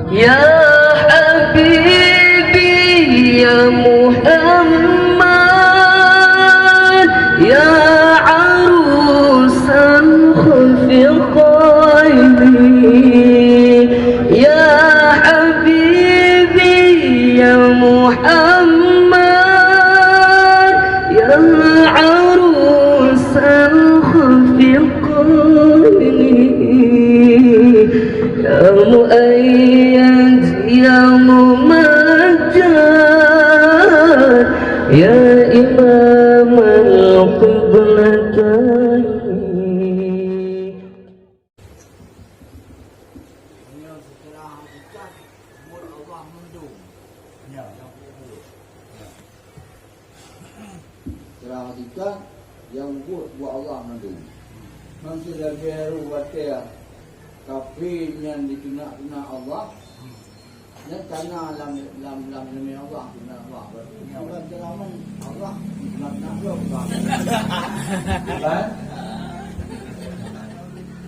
Ya Habibi ya Muhammad ya arusan khafiqaini ya Habibi ya Muhammad ya arusan khafiqaini ya muayyad ya mumajjad ya imam al-qiblatain. Hakikat yang buat Allah mendung. Manusia lagi ruwatnya tapi yang dikena Allah yang karena lam demi Allah kena Allah bukan kelaman Allah nak Allah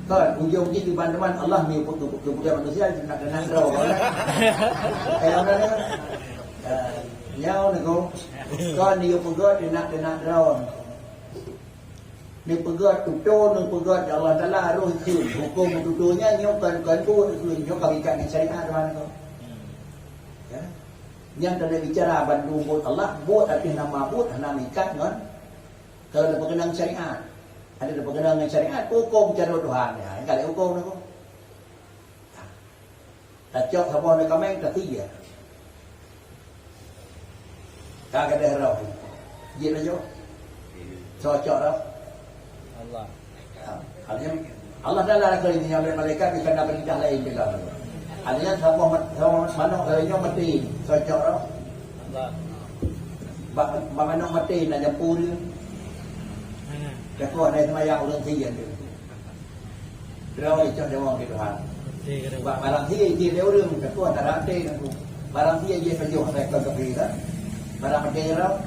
kan ujung di teman-teman Allah ni kebutuhan manusia nak kena roh nhau này cô con nhiều pegawai nak rawan ni pegawai tutur ni pegawai Allah Taala roh itu hukum tuturnya nyokan pun nyokan ikan syariat mana kau ya yang tadi bicara Bandung buat Allah buat arti nama buat nama ikat kan kalau ada berkenaan syariat ada berkenaan dengan syariat hukum cara Tuhan ya kalau hukum ni kau tak cok sama dengan kami tak tiga kagak ada roh, dia aja, cocok roh. Allah. Allah dah larang kali ni yang malaikat di kena perintah lain juga. Adanya sama mana orangnya mati, cocok roh. Allah. Mana mati nak jemput dia. Kalau ada semayang orang tiga tu, roh itu jawab di Tuhan. Barang tiga dia orang, kalau tak ada tu, barang tiga dia pergi sampai ke kepala. Barang daerah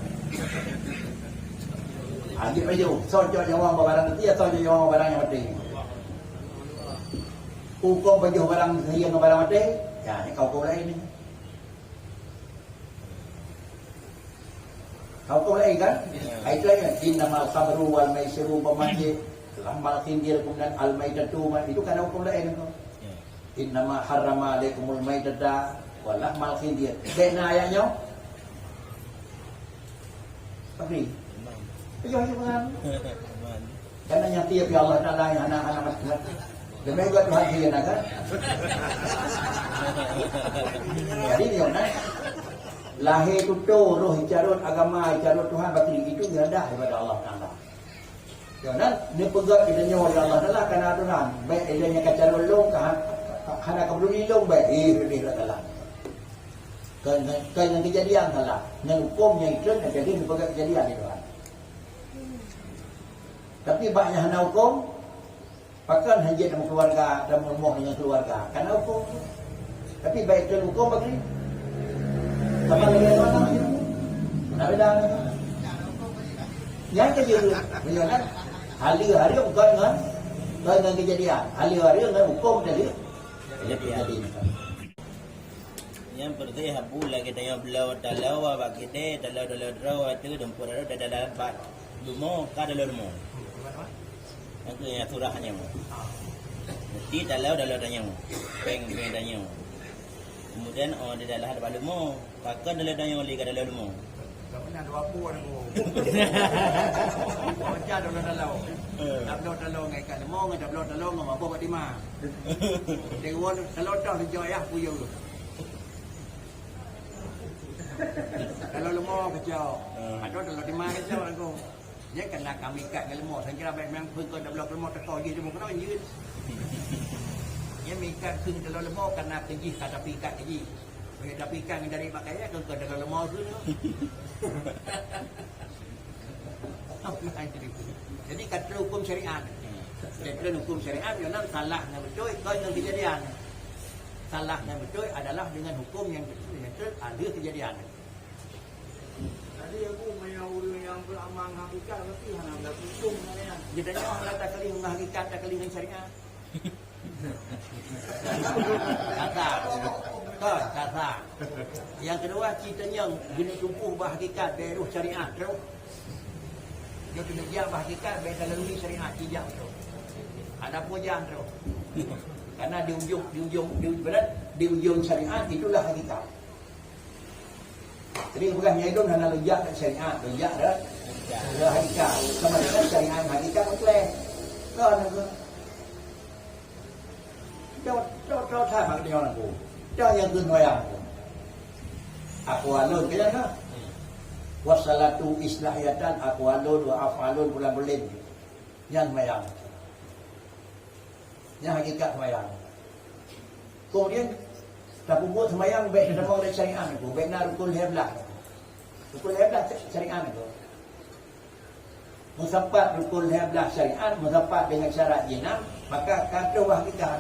Agak baju sojok jawab barang itu ya sojok jawab barang yang penting hukum baju barang yang barang penting ya ini kau lain ni kau lain kan itu kan innamal khamru wal maisiru pemajid lamal khindir kemudian al maidatu itu kan hukum lain kan innama harrama alaikumul maidata wal lamal khindir kena ayatnya tapi ayuh jangan karena yang tiap ya Allah Taala yang anak-anak masjid demi buat Tuhan dia nak jadi dia nak lahir tutur roh carut agama carut Tuhan bagi itu rendah daripada Allah Taala jangan dia pegang dia nyawa Allah Taala karena aturan baik dia nya carut long karena kebelum long baik dia Taala kan kejadian salah yang hukumnya itu jadi sebagai kejadian itu kan tapi banyak hanya hukum pakan hajat dalam keluarga dan rumah dengan keluarga karena hukum tapi baik itu hukum bagi sama dengan mana nak beda yang kejadian menyolat hari-hari bukan dengan kejadian hari-hari dengan hukum jadi yang berarti habu lagi tanya belau talawa bagi deh talau rawa tu dempur ada dalam bat lumo kada lumo itu yang surahnya mu mesti talau tanya mu peng tanya mu kemudian di dalam ada lumo pakai dalam tanya lagi kada lumo tak pernah dua buah aku baca dalam ngai kan mau ngai dalam ngam apa batima dewan dalam dijoi ah puyau tu kalau lemah kacau ada dalam di mana kacau aku dia kena kami kat dengan lemah saya kira baik memang pun dalam lemah tekau je cuma kenaยืนdia mikat pun dalam lemah kena keji kata pikat keji bagi tapi ikan dari makanya kan dalam lemah tu jadi kata hukum syariat kata hukum syariat yang nak salah nak betul kau yang kejadian salah dan betul adalah dengan hukum yang ada kejadian. Tadi aku yang beramal hakikat tapi hanya ada hukum sebenarnya. Jadinya orang tak kali hakikat tak kali dengan syariat. Kata Kata. Yang kedua ceritanya gini tumpuh bahagikat dari ruh syariat tu. Dia kena dia bahagikat dari lalui syariat kijang tu. Ada pujian tu. Karena di ujung syariat itulah hakikat. Jadi bukan nyaido hanya lejak dan syariat, lejak dah. Dah hakikat. Sama dengan syariat hakikat betul. Kan aku. Cho tha bạc đeo là cô. Cho yang tu noyang cô. Aku alun kaya na. Wassalatu islahiyatan aku alun wa afalun bulan belin. Yang mayang. Yang hakikat mayang. Kemudian tapi buat semayang baik dan mau dari syariat itu, baik nak rukun heblah syariat itu. Musapat rukun heblah syariat, musapat dengan syarat jenam, maka kata hakikat.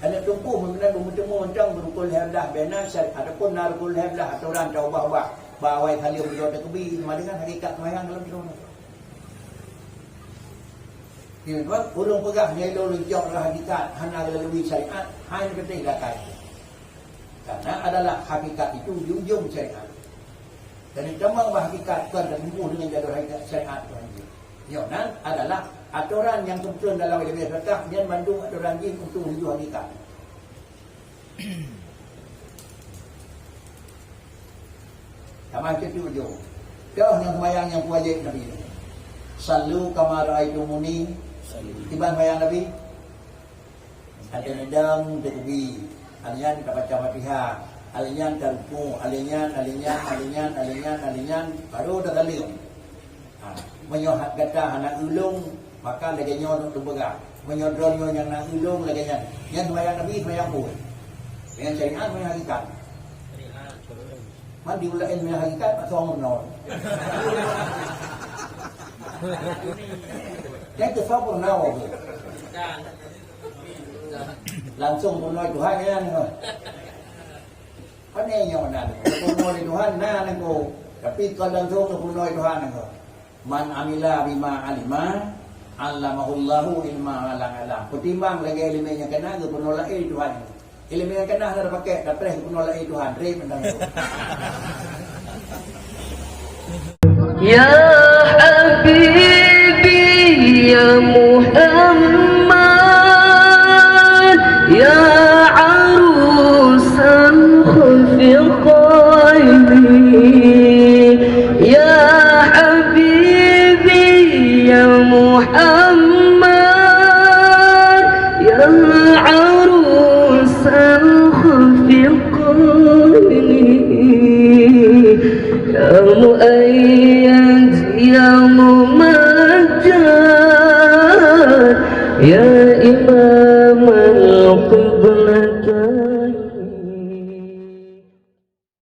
Ada tumpu mengenai bertemu mencang rukun heblah bina syariat ataupun nak rukun heblah atau orang tahu bahawa bawai kali berjodoh kebi sama dengan hakikat semayang dalam hidup. Tuan, urung pegah nyaido lejak hakikat hanya lalui syariat hanya ketika kaya. Karena adalah hakikat itu ujung syariat. Dan demang hakikat kan dan tumbuh dengan jalur hakikat syariat Tuhan. Yonan adalah aturan yang kebetulan dalam ilmu fiqh yang mandung aturan jin untuk menuju hakikat. Sama itu ujung. Kau yang sembahyang yang wajib Nabi. Sallu kama ra'aitumuni. Tiba bayang Nabi. Ada nedang tegubi. Alian kita baca Fatihah. Alian terku, alian baru dah kalium. Menyohat kata anak ulung maka lagi nyon untuk bergerak. Menyodron yang nak ulung lagi nyan. Yang bayang Nabi bayang pun. Dengan syariat bayang hakikat. Man diulain bayang hakikat atau orang menol. Yang kesapur nawa tu. Langsung punoi Tuhan kan. Panenya mana? Punoi Tuhan na nako. Tapi kalau langsung punoi Tuhan nako. Man amila bima alima, allamahullahu ilma alam. Ketimbang lagi ilmu yang kena ke punolai Tuhan. Ilmu yang kena dah pakai tapi punolai Tuhan. Rem mendang tu. Ya Habibi ya Muhammad ya arusan khufiqaini ya Habibi ya Muhammad ya arusan khufiqaini ya muayyad ya mumajjad ya imam al-qiblah